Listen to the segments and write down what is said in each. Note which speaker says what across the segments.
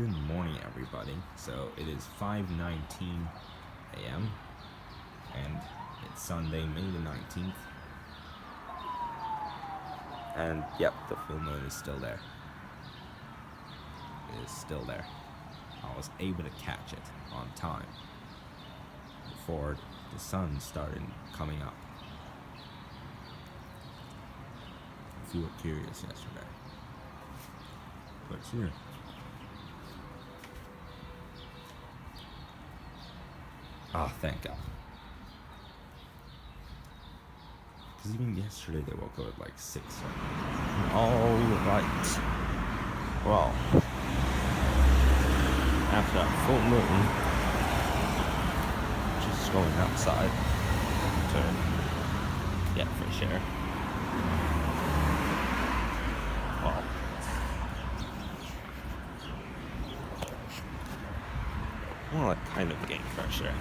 Speaker 1: Good morning, everybody. So it is 5:19 a.m. and it's Sunday, May the 19th. And yep, the full moon is still there. It is still there. I was able to catch it on time before the sun started coming up. If you were curious yesterday. But it's here. Oh, thank God. Because even yesterday they woke up at like 6. Alright. Well, after that full moon, just going outside to get fresh air. Well, it kind of gained fresh air.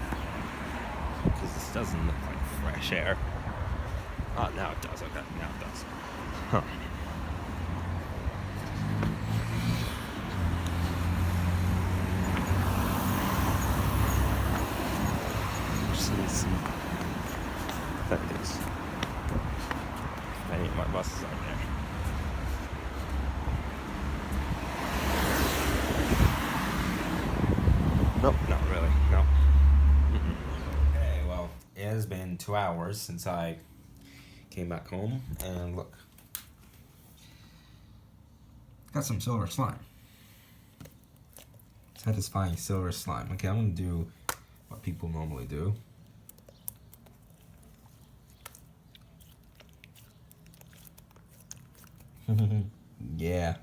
Speaker 1: Because this doesn't look like fresh air. Oh, now it does. Okay, now it does. Huh. Let's see. That is. Any of my buses are there. Nope, not really. No. Okay, well, it has been 2 hours since I came back home, and look. Got some silver slime. Satisfying silver slime. Okay, I'm gonna do what people normally do. Yeah.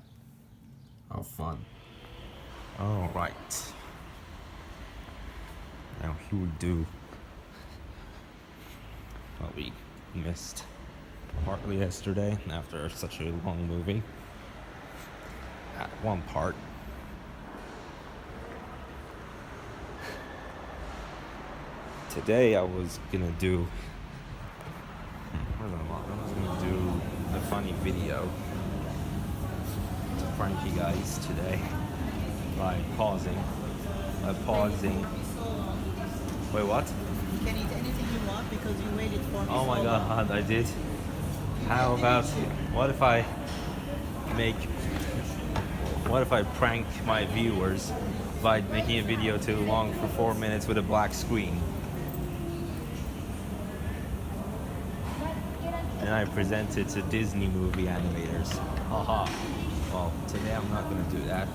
Speaker 1: How fun. Alright. Now here we do what we missed partly yesterday after such a long movie. At one part. Today I was gonna do a funny video to prank you guys today by pausing. Wait, what?
Speaker 2: You can eat anything you want because you waited for me.
Speaker 1: Oh my God, I did. How about, what if I prank my viewers by making a video too long for 4 minutes with a black screen? And I present it to Disney movie animators. Haha. Well, today I'm not gonna do that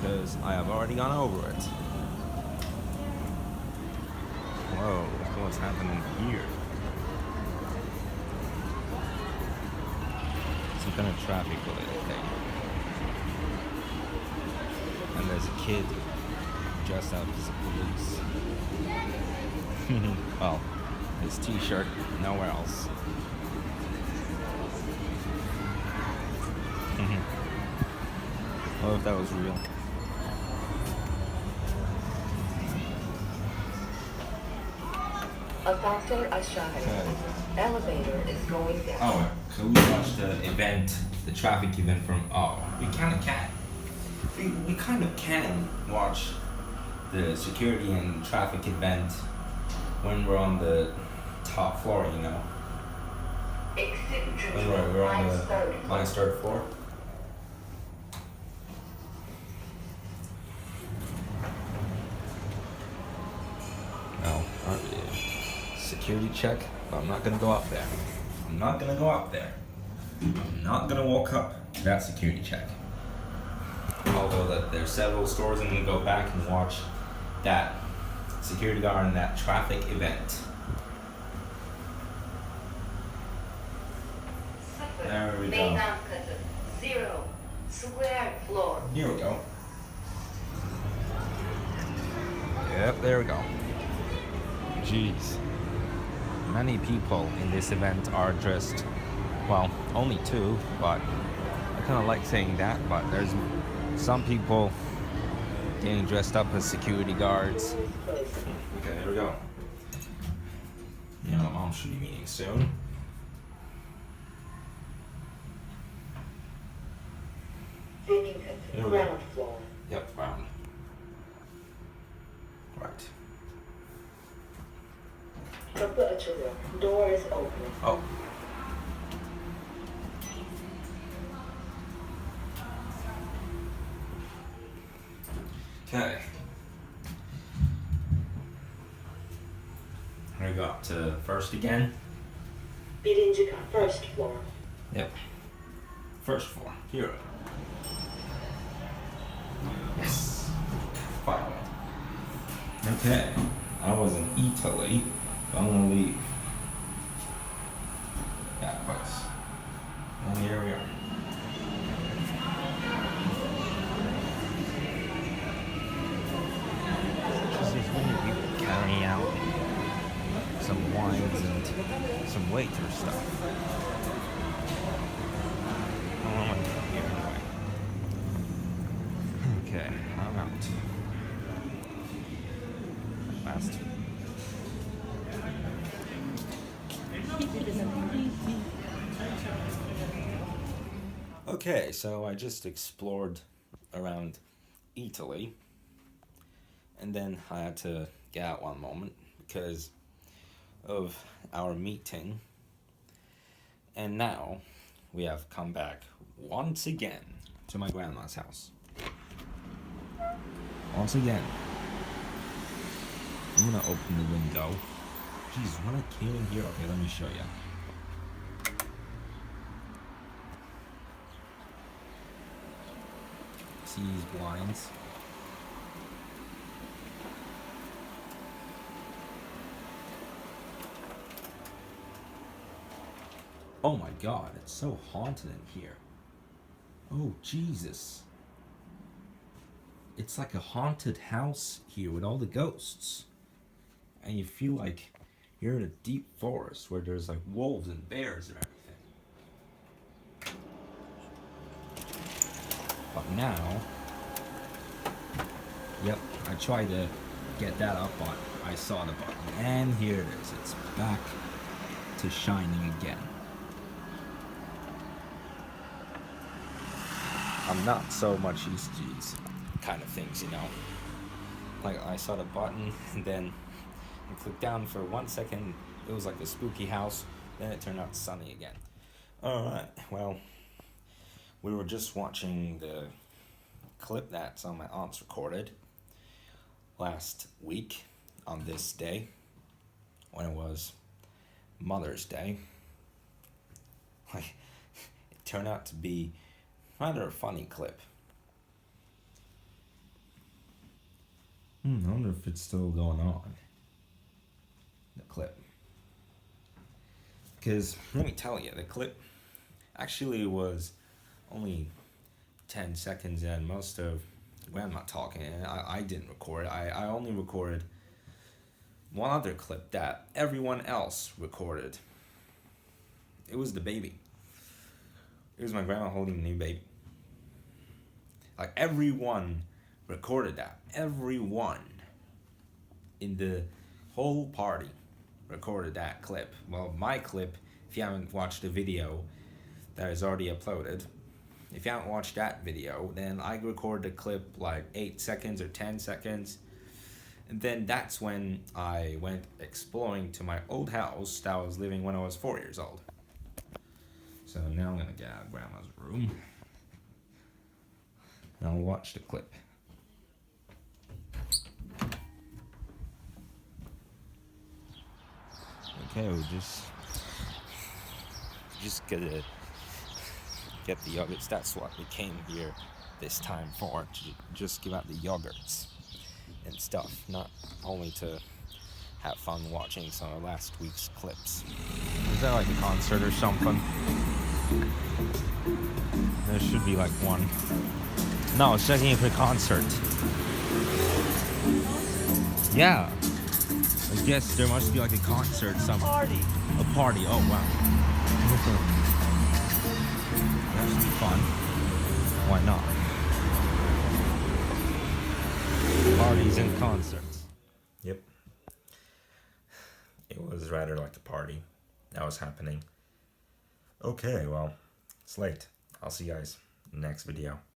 Speaker 1: because I have already gone over it. Whoa, what's happening here? Some kind of traffic related thing. And there's a kid dressed up as a police. Well, his t-shirt, nowhere else. What if that was real?
Speaker 3: Dr. Ashari, elevator is going down.
Speaker 1: Oh, so we watched the event, the traffic event from, we kind of can. We kind of can watch the security and traffic event when we're on the top floor, you know.
Speaker 3: Exit
Speaker 1: When we're on the third floor. No, not really. Security check, but I'm not gonna go up there. I'm not gonna walk up to that security check. Although there's several stores, I'm gonna go back and watch that security guard and that traffic event. There we go.
Speaker 3: 0 square floor.
Speaker 1: Here we go. Yep, there we go. Jeez. Many people in this event are dressed, well, only 2, but I kind of like saying that, but there's some people getting dressed up as security guards. Okay, there we go. You know, Mom should be meeting soon.
Speaker 3: Here we go. Kapı açılıyor. Door is open.
Speaker 1: Oh. Okay. Here we go up to first again.
Speaker 3: Birinci kat. First floor.
Speaker 1: Yep. First floor. Here. Yes. Finally. Okay. I was in Italy. I'm gonna leave that place. And here we are. Just these many people carrying out some wines and some waiter stuff. How long am I doing here anyway? Okay, I'm out. Last. Okay, so I just explored around Italy, and then I had to get out one moment because of our meeting, and now we have come back once again to my grandma's house. Once again. I'm gonna open the window. Jeez, what a came in here. Okay, let me show you. See these blinds? Oh my god, it's so haunted in here. Oh Jesus. It's like a haunted house here with all the ghosts. And you feel like you're in a deep forest where there's like wolves and bears and everything. But now, yep, I tried to get that up, but I saw the button. And here it is. It's back to shining again. I'm not so much used to these kind of things, you know. Like I saw the button and then I clicked down for 1 second. It was like a spooky house. Then it turned out sunny again. Alright, well, we were just watching the clip that some of my aunts recorded last week on this day when it was Mother's Day. Like, it turned out to be rather a funny clip. I wonder if it's still going on. The clip. Because, let me tell you, the clip actually was only 10 seconds in. Most of Grandma talking, and I didn't record. I only recorded one other clip that everyone else recorded. It was the baby. It was my grandma holding a new baby. Like, everyone recorded that. Everyone in the whole party recorded that clip. Well, my clip, if you haven't watched the video that is already uploaded, if you haven't watched that video, then I recorded a clip like 8 seconds or 10 seconds. And then that's when I went exploring to my old house that I was living when I was 4 years old. So now I'm going to get out of Grandma's room. And I'll watch the clip. Okay, we just gotta get the yogurts. That's what we came here this time for, to just give out the yogurts and stuff, not only to have fun watching some of last week's clips. Is that like a concert or something? There should be like one. No, it's checking for a concert. Yeah. I guess there must be like a concert, some party. A party. Oh wow. That should be fun. Why not? Parties and concerts. Yep. It was rather like a party that was happening. Okay, well, it's late. I'll see you guys in the next video.